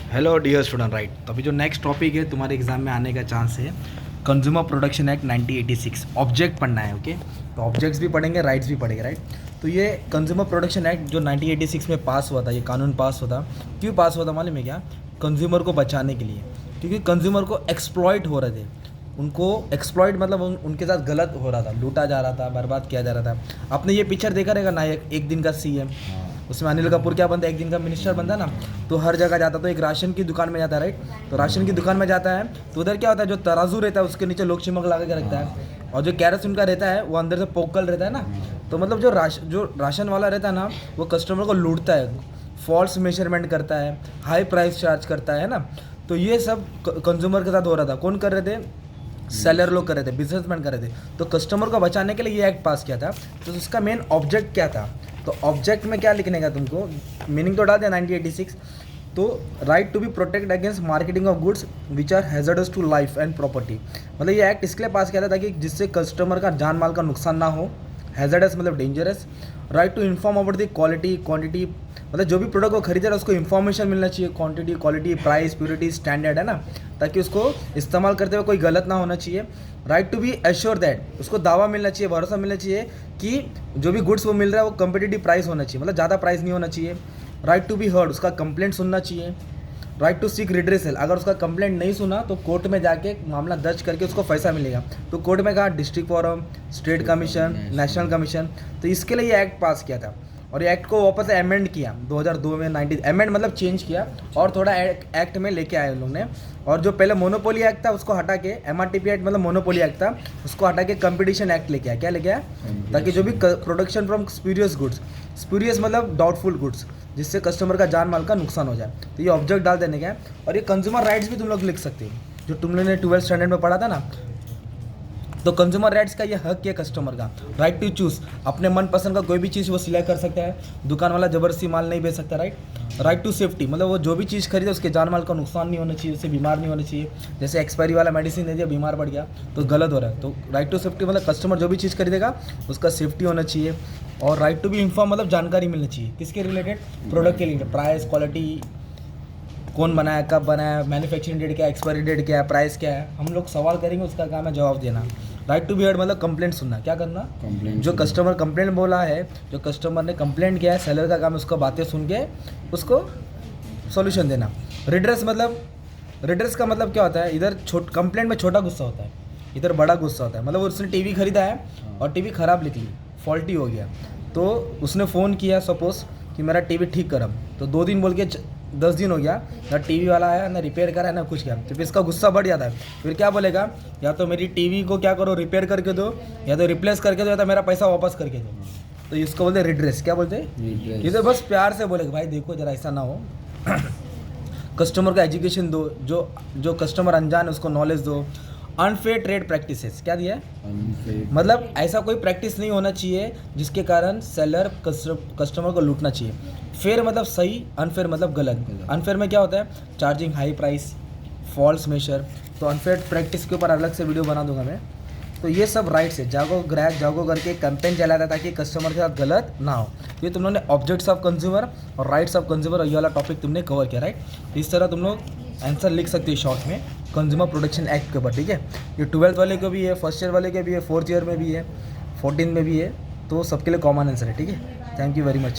Hello dear student, right. तो अभी जो नेक्स्ट टॉपिक है तुम्हारे एग्जाम में आने का चांस है कंज्यूमर प्रोटेक्शन एक्ट 1986। ऑब्जेक्ट पढ़ना है, ओके। तो ऑब्जेक्ट्स भी पढ़ेंगे, राइट्स भी पढ़ेंगे, राइट। तो ये कंज्यूमर प्रोटेक्शन एक्ट जो 1986 में पास हुआ था, ये कानून पास हुआ था, क्यों पास हुआ था मालूम है क्या? कंज्यूमर को बचाने के लिए। क्योंकि कंज्यूमर को एक्सप्लॉइट हो रहे थे, उनको एक्सप्लॉइट मतलब उनके साथ गलत हो रहा था, लूटा जा रहा था, बर्बाद किया जा रहा था। आपने ये पिक्चर देखा रहेगा नायक, एक दिन का सीएम, उसमें अनिल कपूर क्या बनता है, एक दिन का मिनिस्टर बनता है ना। तो हर जगह जाता, तो एक राशन की दुकान में जाता है, राइट। तो राशन की दुकान में जाता है तो उधर क्या होता है, जो तराजू रहता है उसके नीचे लोग चिमक लगा के रखता है, और जो कैरोसिन का रहता है वो अंदर से पोकल रहता है ना। तो मतलब जो राशन वाला रहता है ना, वो कस्टमर को लूटता है, फॉल्स मेजरमेंट करता है, हाई प्राइस चार्ज करता है ना। तो ये सब कंज्यूमर के साथ हो रहा था। कौन कर रहे थे? सेलर लोग कर रहे थे, बिजनेसमैन कर रहे थे। तो कस्टमर को बचाने के लिए ये एक्ट पास किया था। तो उसका मेन ऑब्जेक्ट क्या था? तो ऑब्जेक्ट में क्या लिखने का तुमको, मीनिंग तो डाल दिया 1986। तो right to be protect against marketing of goods which are hazardous to life and property. मतलब ये एक्ट इसके लिए पास किया था ताकि जिससे कस्टमर का जान माल का नुकसान ना हो। हैजर्डस मतलब dangerous. Right to inform about the quality quantity, मतलब जो भी प्रोडक्ट वो खरीद रहा है उसको इन्फॉर्मेशन मिलना चाहिए, quantity, quality, price, purity, standard, है ना, ताकि उसको इस्तेमाल करते हुए कोई गलत ना होना चाहिए। Right to be assure that, उसको दावा मिलना चाहिए, भरोसा मिलना चाहिए कि जो भी गुड्स वो मिल रहा है वो कम्पिटिटिव प्राइस होना चाहिए, मतलब ज़्यादा प्राइस नहीं होना चाहिए। राइट टू बी हर्ड, उसका कंप्लेंट सुनना चाहिए। राइट टू सीक रिड्रेसल, अगर उसका कंप्लेंट नहीं सुना तो कोर्ट में जाके मामला दर्ज करके उसको पैसा मिलेगा। तो कोर्ट में कहा district forum, state commission, national commission. तो इसके लिए ये एक्ट पास किया था, और ये एक्ट को वापस अमेंड किया 2002 में। 90 अमेंड मतलब चेंज किया और थोड़ा एक्ट में लेके आए उन लोग ने। और जो पहले मोनोपोली एक्ट था उसको हटा के, एमआरटीपी एक्ट मतलब मोनोपोली एक्ट था, उसको हटा के कंपटीशन एक्ट लेके आया। क्या लेके आया? ताकि जो भी production from spurious goods, spurious मतलब डाउटफुल गुड्स, जिससे कस्टमर का जान माल का नुकसान हो जाए, तो ये ऑब्जेक्ट डाल देने का है। और ये कंज्यूमर राइट्स भी तुम लोग लिख सकते हो, जो तुम लोगों ने 12th स्टैंडर्ड में पढ़ा था ना। तो कंज्यूमर राइट्स का ये हक है कस्टमर का, राइट टू चूज, अपने मनपसंद का कोई भी चीज़ वो सिलेक्ट कर सकता है, दुकान वाला जबरदस्ती माल नहीं बेच सकता, राइट। राइट टू सेफ्टी, मतलब वो जो भी चीज़ खरीदे उसके जान माल का नुकसान नहीं होना चाहिए, उससे बीमार नहीं होना चाहिए। जैसे एक्सपायरी वाला मेडिसिन दे दिया, बीमार पड़ गया तो गलत हो रहा है। तो राइट टू सेफ्टी मतलब कस्टमर जो भी चीज़ खरीदेगा उसका सेफ्टी होना चाहिए। और राइट टू बी इन्फॉर्म मतलब जानकारी मिलनी चाहिए, किसके रिलेटेड? प्रोडक्ट के रिलेटेड, प्राइस, क्वालिटी, कौन बनाया, कब बनाया, मैन्युफैक्चरिंग डेट क्या है, एक्सपायरी डेट क्या है, प्राइस क्या है। हम लोग सवाल करेंगे, उसका काम है जवाब देना। राइट टू बी हर्ड मतलब कंप्लेंट सुनना। क्या करना? कंप्लेंट जो कस्टमर कंप्लेंट बोला है, जो कस्टमर ने कंप्लेंट किया है, सेलर का काम है उसको बातें सुन के उसको सॉल्यूशन देना। रिड्रेस मतलब, रिड्रेस का मतलब क्या होता है? इधर कंप्लेंट में छोटा गुस्सा होता है, इधर बड़ा गुस्सा होता है। मतलब उसने टीवी खरीदा है और टीवी ख़राब निकली, फॉल्टी हो गया, तो उसने फ़ोन किया सपोज़ कि मेरा टीवी ठीक करम, तो 2 दिन बोल के 10 दिन हो गया, ना टीवी वाला आया, ना रिपेयर करा, ना कुछ किया। तो फिर इसका गुस्सा बढ़ जाता है। फिर क्या बोलेगा? या तो मेरी टीवी को क्या करो, रिपेयर करके दो, या तो रिप्लेस करके दो, या तो मेरा पैसा वापस करके दो। तो इसको बोलते हैं रिड्रेस। क्या बोलते हैं? ये तो बस प्यार से बोलेगा, भाई देखो जरा ऐसा ना हो। कस्टमर को एजुकेशन दो, जो कस्टमर अनजान है उसको नॉलेज दो। अनफेयर ट्रेड प्रैक्टिसेस, क्या दिया है? मतलब ऐसा कोई प्रैक्टिस नहीं होना चाहिए जिसके कारण सेलर कस्टमर को लूटना चाहिए। फेयर मतलब सही, अनफेयर मतलब गलत। अनफेयर में क्या होता है? Charging high price, false measure. तो अनफेयर प्रैक्टिस के ऊपर अलग से वीडियो बना दूंगा मैं। तो ये सब राइट्स है, जागो ग्राहक जागो करके कैंपेन चलाया था ताकि कस्टमर के साथ गलत ना हो। ये तुम लोगों ने ऑब्जेक्ट्स ऑफ कंज्यूमर और राइट्स ऑफ कंज्यूमर और ये वाला टॉपिक तुमने कवर किया, राइट। तो इस तरह तुम लोग आंसर लिख सकते हो शॉर्ट में कंज्यूमर प्रोटेक्शन एक्ट के ऊपर, ठीक है। ये 12th वाले को भी है, फर्स्ट ईयर वाले के भी है, 4th ईयर में भी है, 14 में भी है। तो सबके लिए कॉमन आंसर है, ठीक है। Thank you very much.